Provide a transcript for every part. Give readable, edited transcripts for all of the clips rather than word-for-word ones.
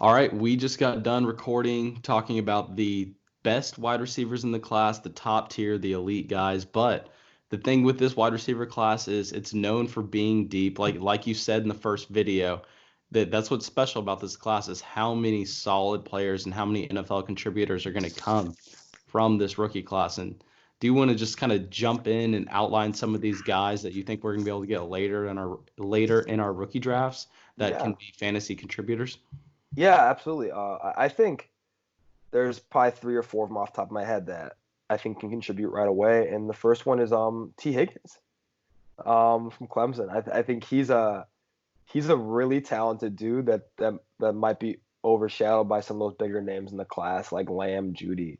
All right, we just got done recording talking about the best wide receivers in the class, the top tier, the elite guys. But the thing with this wide receiver class is it's known for being deep. Like you said in the first video, that's what's special about this class is how many solid players and how many NFL contributors are going to come from this rookie class. And do you want to just kind of jump in and outline some of these guys that you think we're going to be able to get later in our rookie drafts that can Yeah, be fantasy contributors? yeah, absolutely. I think there's probably three or four of them off the top of my head that I think can contribute right away. And the first one is T Higgins from Clemson. I think he's a really talented dude that might be overshadowed by some of those bigger names in the class like Lamb, Judy,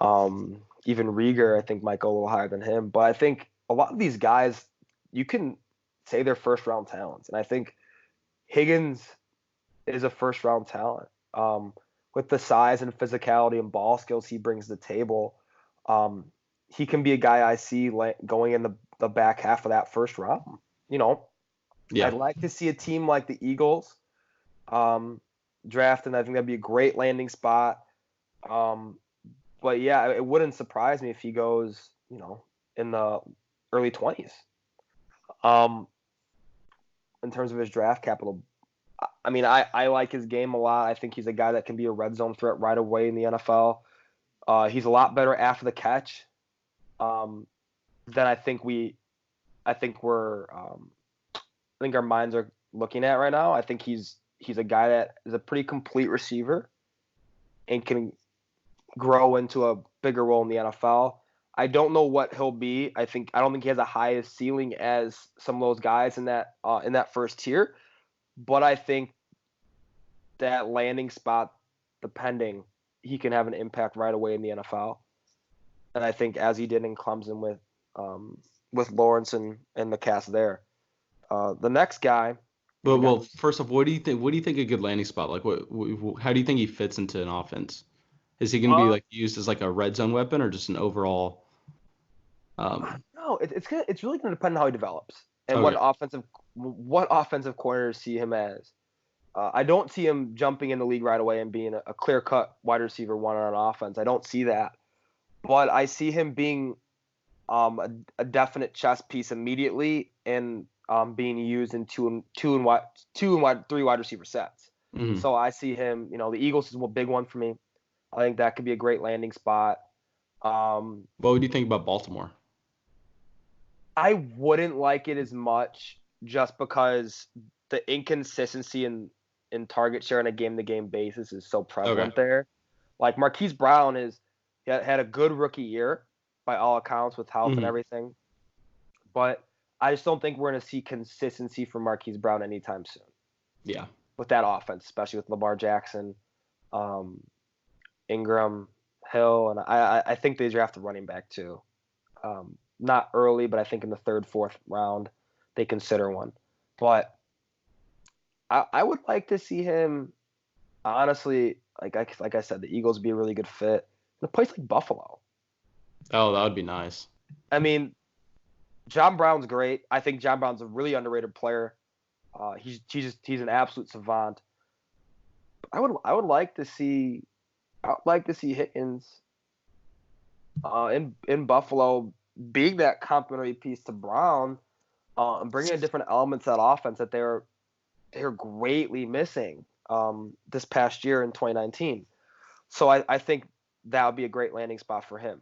even Rieger. I think might go a little higher than him. But I think a lot of these guys you can say they're first round talents, and I think Higgins is a first round talent. With the size and physicality and ball skills he brings to the table, um, he can be a guy I see going in the back half of that first round. You know, Yeah. I'd like to see a team like the Eagles draft, and I think that'd be a great landing spot. Um, but yeah, it wouldn't surprise me if he goes, in the early 20s. Um, in terms of his draft capital, I mean, I like his game a lot. I think he's a guy that can be a red zone threat right away in the NFL. He's a lot better after the catch um, than I think our minds are looking at right now. I think he's a guy that is a pretty complete receiver and can grow into a bigger role in the NFL. I don't know what he'll be. I don't think he has a highest ceiling as some of those guys in that first tier, but I think that landing spot, depending, he can have an impact right away in the NFL. And I think as he did in Clemson with Lawrence and the cast there. The next guy, But the guy well, who's first off, what do you think? What do you think a good landing spot? Like, how do you think he fits into an offense? Is he going to be uh, like used as like a red zone weapon or just an overall? no, it's really gonna depend on how he develops and Okay. what offensive corners see him as. I don't see him jumping in the league right away and being a clear cut wide receiver one on offense. I don't see that, but I see him being a definite chess piece immediately and being used in three wide receiver sets. Hmm. So I see him. The Eagles is a big one for me. I think that could be a great landing spot. Um, What would you think about Baltimore? I wouldn't like it as much just because the inconsistency in target share on a game to game basis is so Okay. prevalent there. Like Marquise Brown had a good rookie year by all accounts with health and Hmm. everything, but I just don't think we're going to see consistency from Marquise Brown anytime soon Yeah. with that offense, especially with Lamar Jackson, um, Ingram, Hill, and I think they draft a running back too. Not early, but I think in the third, fourth round they consider one. But I would like to see him honestly, like I said, the Eagles be a really good fit in a place like Buffalo. Oh, that would be nice. I mean, John Brown's great. I think John Brown's a really underrated player. He's an absolute savant. I would like to see Higgins in Buffalo being that complementary piece to Brown and bringing in different elements of that offense that they're greatly missing this past year in 2019. So I think that would be a great landing spot for him.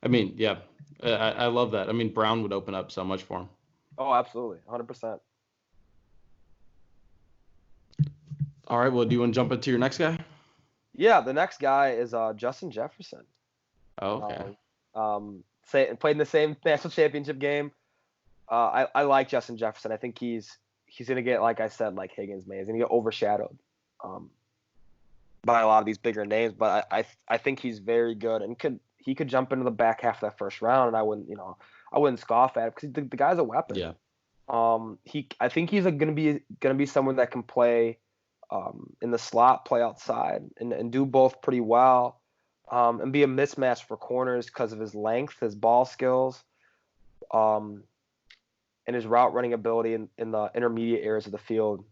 I mean, yeah, I love that. I mean, Brown would open up so much for him. Oh, absolutely, 100%. All right. Well, do you want to jump into your next guy? Yeah, the next guy is Justin Jefferson. Oh, okay. Um, played in the same national championship game. I like Justin Jefferson. I think he's gonna get, like I said, like Higgins, man, he's gonna get overshadowed um, by a lot of these bigger names. But I think he's very good and he could jump into the back half of that first round, and I wouldn't scoff at it because the guy's a weapon. Yeah. I think he's gonna be someone that can play in the slot, play outside, and do both pretty well, and be a mismatch for corners because of his length, his ball skills, um, and his route running ability in the intermediate areas of the field.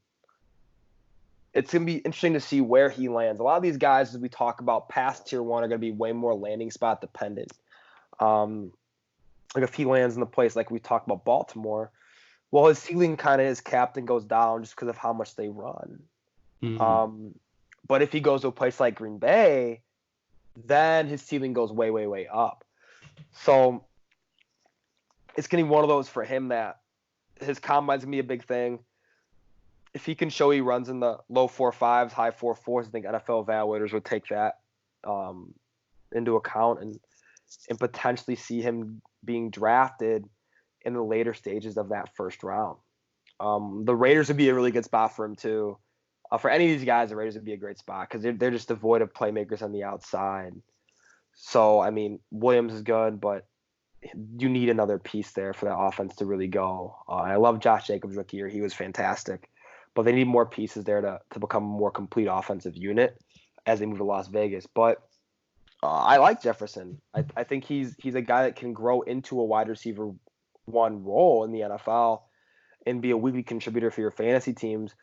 it's going to be interesting to see where he lands. A lot of these guys, as we talk about past tier one, are going to be way more landing spot dependent. Like if he lands in the place like we talked about Baltimore, well, his ceiling kind of is capped and goes down just because of how much they run. Mm-hmm. But if he goes to a place like Green Bay, then his ceiling goes way, way, way up. So it's going to be one of those for him that his combine's going to be a big thing. If he can show he runs in the low 4.5s, high 4.4s, I think NFL evaluators would take that into account and potentially see him being drafted in the later stages of that first round. The Raiders would be a really good spot for him too. For any of these guys, the Raiders would be a great spot because they're just devoid of playmakers on the outside. So, I mean, Williams is good, but you need another piece there for that offense to really go. I love Josh Jacobs' rookie year. He was fantastic. But they need more pieces there to become a more complete offensive unit as they move to Las Vegas. But I like Jefferson. I think he's a guy that can grow into a wide receiver one role in the NFL and be a weekly contributor for your fantasy teams.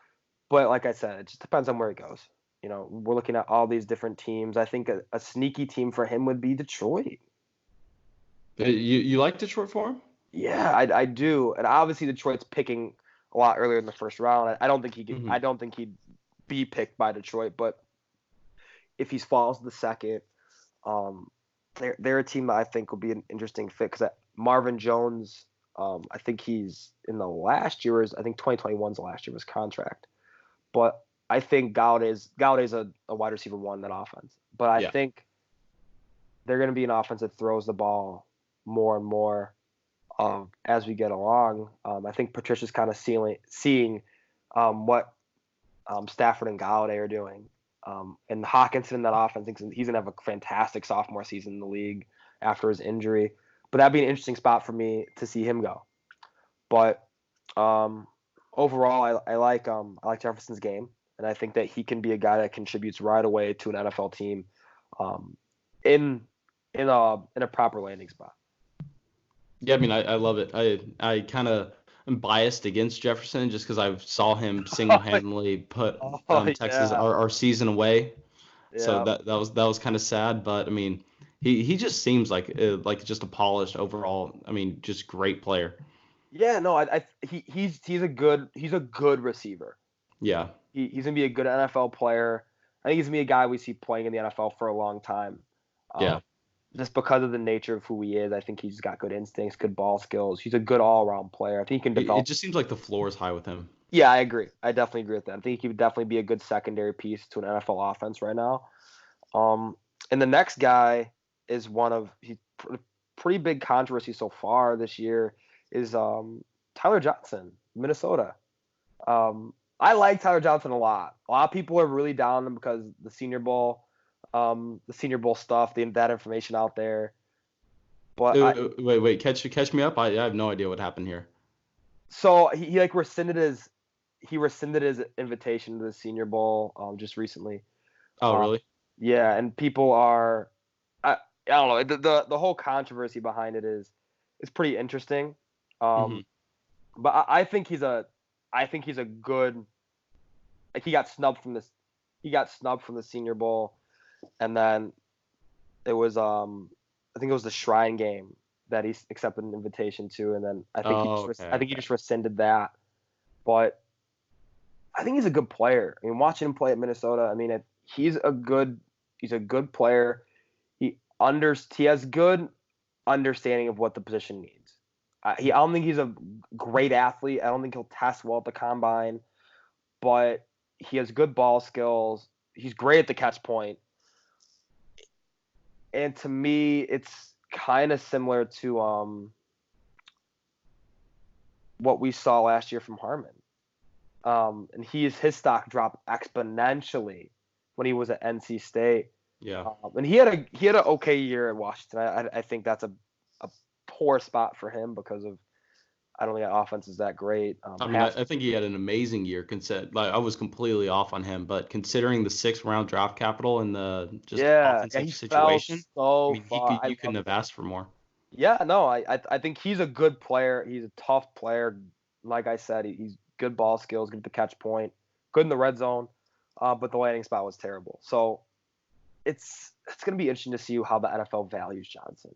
But like I said, it just depends on where he goes. You know, we're looking at all these different teams. I think a sneaky team for him would be Detroit. You like Detroit for him? Yeah, I do. And obviously Detroit's picking a lot earlier in the first round. I don't think Mm-hmm. I don't think he'd be picked by Detroit, but if he falls to the second, they're a team that I think will be an interesting fit because Marvin Jones, I think he's in the last year. I think 2021's the last year of his contract, but I think Gaude's a wide receiver one in that offense. But I Yeah. think they're going to be an offense that throws the ball more and more as we get along. I think Patricia's kind of seeing what Stafford and Galladay are doing. And Hawkinson in that offense thinks he's gonna have a fantastic sophomore season in the league after his injury. But that'd be an interesting spot for me to see him go. But overall, I like Jefferson's game, and I think that he can be a guy that contributes right away to an NFL team, in a proper landing spot. Yeah, I mean, I love it. I kind of am biased against Jefferson just because I saw him single-handedly put Oh Texas yeah, our season away. So yeah, that was kind of sad, but I mean, he just seems like just a polished overall. I mean, just great player. yeah. No, he's a good receiver. Yeah, He's gonna be a good NFL player. I think he's gonna be a guy we see playing in the NFL for a long time. Um, yeah. just because of the nature of who he is, I think he's got good instincts, good ball skills. He's a good all-around player. I think he can It develop. just seems like the floor is high with him. Yeah, I agree. I definitely agree with that. I think he would definitely be a good secondary piece to an NFL offense right now. Um, and the next guy is he's pretty big controversy so far this year is Tyler Johnson, Minnesota. I like Tyler Johnson a lot. A lot of people are really down on him because the Senior Bowl stuff, that information out there. But Wait, catch me up. I have no idea what happened here. so he like rescinded his invitation to the Senior Bowl just recently. Oh, Um, really? yeah, and people are I don't know the whole controversy behind it is pretty interesting. Hmm. Um, but I think he's a good like he got snubbed from the Senior Bowl, and then it was I think it was the Shrine game that he accepted an invitation to, and then Oh, okay, I think he okay. just rescinded that. But I think he's a good player. I mean, watching him play at Minnesota, I mean, he's a good player. He has good understanding of what the position needs. I don't think he's a great athlete. I don't think he'll test well at the combine, but he has good ball skills. He's great at the catch point. And to me, it's kind of similar to what we saw last year from Harmon. And his stock dropped exponentially when he was at NC State. Yeah. And he had an okay year at Washington. I think that's a poor spot for him because of I don't think that offense is that great. I mean, I think he had an amazing year. Like I was completely off on him, but considering the sixth round draft capital and the just yeah, offensive he fell situation, I so mean, far. I you couldn't love have him. asked for more. Yeah, no, I think he's a good player. He's a tough player. Like I said, he's good ball skills, good at the catch point, good in the red zone. but the landing spot was terrible. So it's going to be interesting to see how the NFL values Johnson.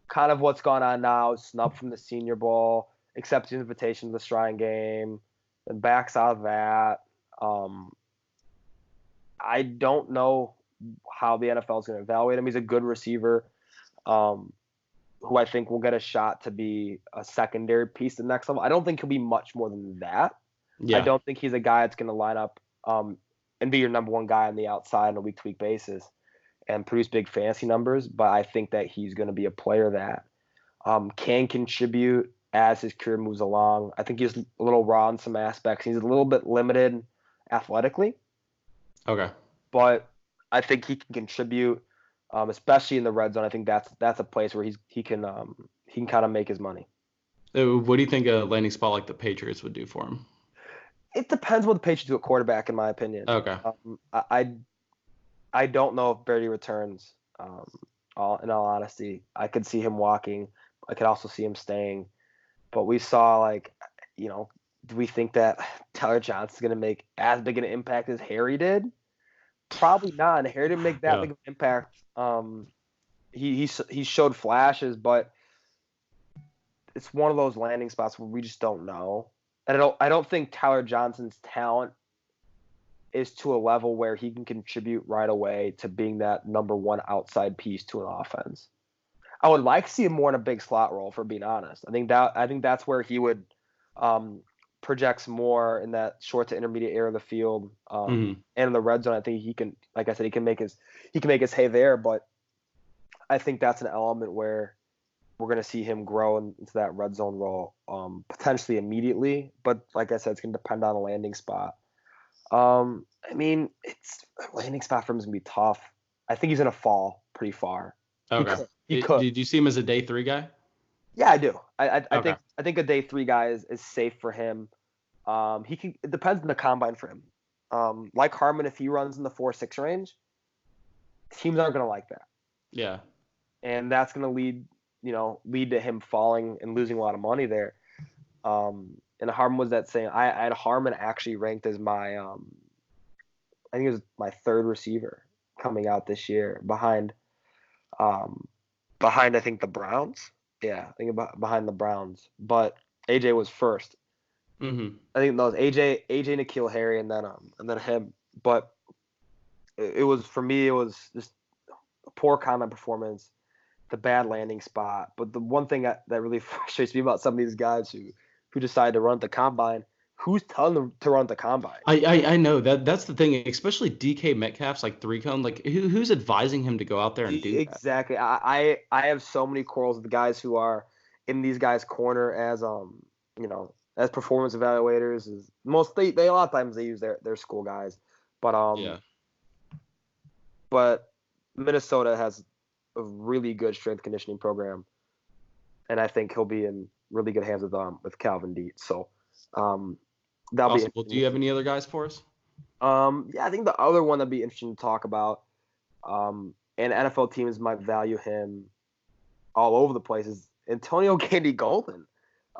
Kind of what's gone on now, snub from the Senior Bowl, accepts the invitation to the Shrine Game, and backs out of that. I don't know how the NFL is going to evaluate him. He's a good receiver who I think will get a shot to be a secondary piece at the next level. I don't think he'll be much more than that. Yeah. I don't think he's a guy that's going to line up and be your number one guy on the outside on a week-to-week basis and produce big fantasy numbers, but I think that he's going to be a player that can contribute as his career moves along. I think he's a little raw in some aspects. He's a little bit limited athletically. Okay. But I think he can contribute, especially in the red zone. I think that's a place where he can kind of make his money. What do you think a landing spot like the Patriots would do for him? It depends what the Patriots do at quarterback, in my opinion. Okay. I don't know if Brady returns. In all honesty, I could see him walking. I could also see him staying. But we saw, do we think that Tyler Johnson's going to make as big an impact as Harry did? Probably not. And Harry didn't make that big of an impact. He showed flashes, but it's one of those landing spots where we just don't know. And I don't think Tyler Johnson's talent is to a level where he can contribute right away to being that number one outside piece to an offense. I would like to see him more in a big slot role, for being honest. I think that's where he would projects more in that short to intermediate area of the field, and in the red zone. I think he can, like I said, he can make his hay there. But I think that's an element where we're going to see him grow into that red zone role, potentially immediately. But like I said, it's going to depend on a landing spot. I mean, it's a landing spot for him is going to be tough. I think he's going to fall pretty far. Okay. He could. Did you see him as a day 3 guy? Yeah, I do. I Okay. think a day 3 guy is safe for him. It depends on the combine for him. Like Harmon, if he runs in the 4.6 range, teams aren't going to like that. Yeah. And that's going to lead to him falling and losing a lot of money there. And Harmon was that saying, I had Harmon actually ranked as my, I think it was my 3rd receiver coming out this year behind I think the Browns. Yeah, I think behind the Browns. But AJ was first. Mm-hmm. I think that was AJ, N'Keal Harry, and then him. But it was, for me, it was just a poor combine performance, the bad landing spot. But the one thing that really frustrates me about some of these guys who decide to run at the combine, who's telling them to run at the combine? I know that's the thing, especially DK Metcalf's like 3-cone. Like who's advising him to go out there and do that? Exactly. I have so many quarrels with the guys who are in these guys' corner as as performance evaluators. Is they a lot of times they use their school guys, but Yeah. But Minnesota has a really good strength conditioning program, and I think he'll be in really good hands with Calvin Dietz. So that'll be. Well, do you have any other guys for us? Yeah, I think the other one that'd be interesting to talk about, and NFL teams might value him all over the place, is Antonio Gandy-Golden.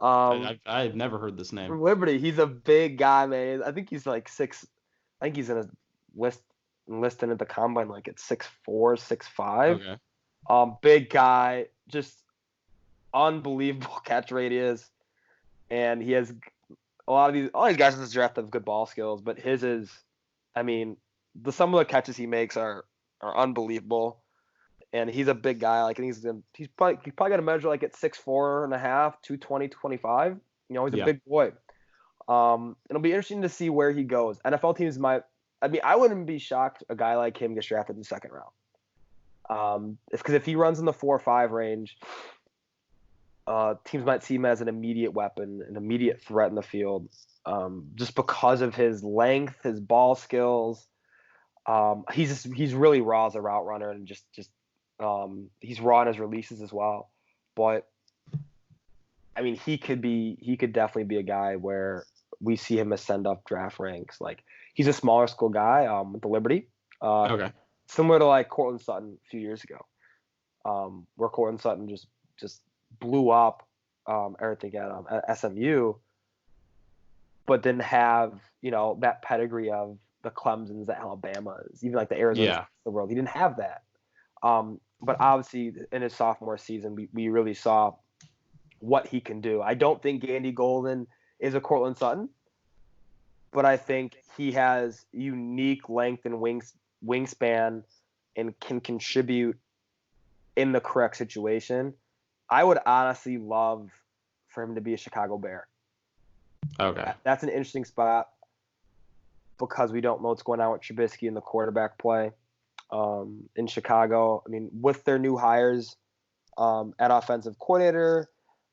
I've never heard this name. From Liberty, he's a big guy, man. I think he's like 6. I think he's in a listed at the combine like at 6'4", 6'5". Okay. Big guy, just unbelievable catch radius, and he has all these guys in this draft have good ball skills, but his is, I mean, some of the catches he makes are unbelievable, and he's a big guy. Like, I think he's probably got to measure like at 6'4.5", 220, 225. He's a big boy. It'll be interesting to see where he goes. NFL teams might. I mean, I wouldn't be shocked a guy like him gets drafted in the 2nd round. Because if he runs in the 4 or 5 range, teams might see him as an immediate weapon, an immediate threat in the field, just because of his length, his ball skills. He's really raw as a route runner, and just he's raw in his releases as well. But I mean, he could definitely be a guy where we see him ascend up draft ranks. Like, he's a smaller school guy with the Liberty. Okay. Similar to like Cortland Sutton a few years ago, where Cortland Sutton just blew up everything at SMU, but didn't have that pedigree of the Clemsons, the Alabamas, even like the Arizonas Yeah. of the world. He didn't have that. But obviously in his sophomore season, we really saw what he can do. I don't think Gandy Golden is a Cortland Sutton, but I think he has unique length and wingspan and can contribute in the correct situation. I would honestly love for him to be a Chicago Bear. Okay. That's an interesting spot because we don't know what's going on with Trubisky in the quarterback play in Chicago. I mean, with their new hires at offensive coordinator,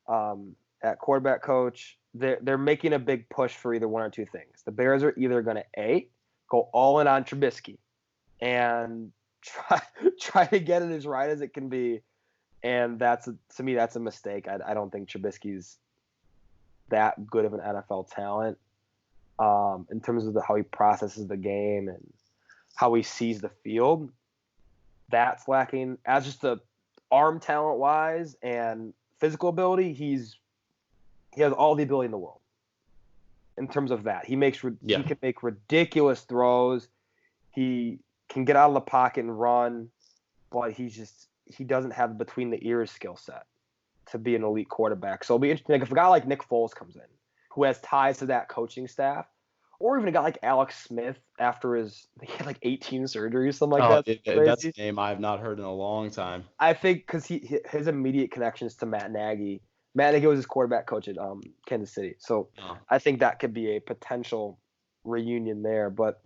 at quarterback coach, they're making a big push for either one or two things. The Bears are either going to go all in on Trubisky and try to get it as right as it can be, and to me that's a mistake. I don't think Trubisky's that good of an NFL talent in terms of how he processes the game and how he sees the field. That's lacking. As just the arm talent wise and physical ability, he has all the ability in the world. In terms of that, he can make ridiculous throws. He can get out of the pocket and run, but he doesn't have between the ears skill set to be an elite quarterback. So it'll be interesting. Like if a guy like Nick Foles comes in, who has ties to that coaching staff, or even a guy like Alex Smith after he had like 18 surgeries, something like that. That's a name I have not heard in a long time. I think because his immediate connections to Matt Nagy. Matt Nagy was his quarterback coach at Kansas City. So I think that could be a potential reunion there. But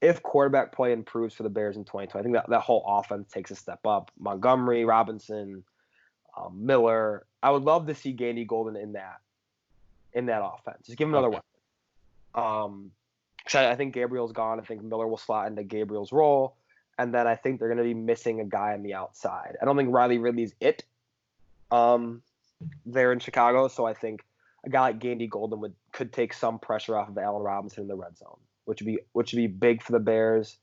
if quarterback play improves for the Bears in 2020, I think that whole offense takes a step up. Montgomery, Robinson, Miller. I would love to see Gandy Golden in that offense. Just give him another one. I think Gabriel's gone. I think Miller will slot into Gabriel's role. And then I think they're going to be missing a guy on the outside. I don't think Riley Ridley's it there in Chicago. So I think a guy like Gandy Golden could take some pressure off of Allen Robinson in the red zone, which would be big for the Bears,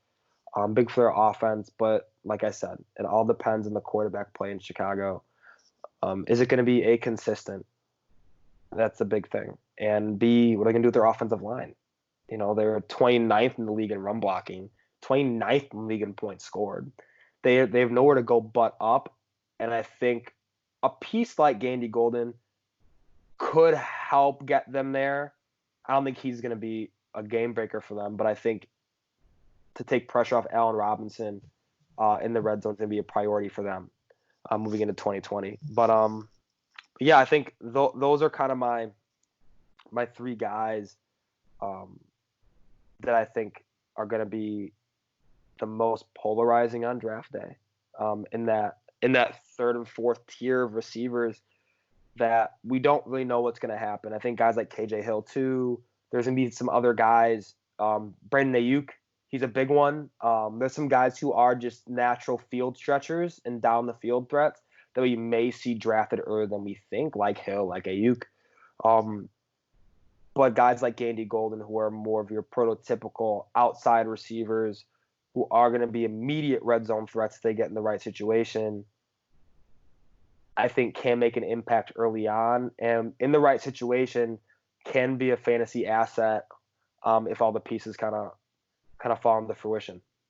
big for their offense. But like I said, it all depends on the quarterback play in Chicago. Is it going to be A, consistent? That's a big thing. And B, what are they going to do with their offensive line? You know, they're 29th in the league in run blocking, 29th in the league in points scored. They have nowhere to go but up. And I think a piece like Gandy Golden could help get them there. I don't think he's going to be a game breaker for them, but I think to take pressure off Allen Robinson in the red zone is going to be a priority for them moving into 2020. But yeah, I think those are kind of my three guys that I think are going to be the most polarizing on draft day. In that third and fourth tier of receivers that we don't really know what's going to happen. I think guys like KJ Hill too. There's going to be some other guys. Brandon Ayuk, he's a big one. There's some guys who are just natural field stretchers and down the field threats that we may see drafted earlier than we think, like Hill, like Ayuk. But guys like Gandy Golden, who are more of your prototypical outside receivers, who are going to be immediate red zone threats if they get in the right situation, I think can make an impact early on, and in the right situation can be a fantasy asset if all the pieces kind of fall into fruition.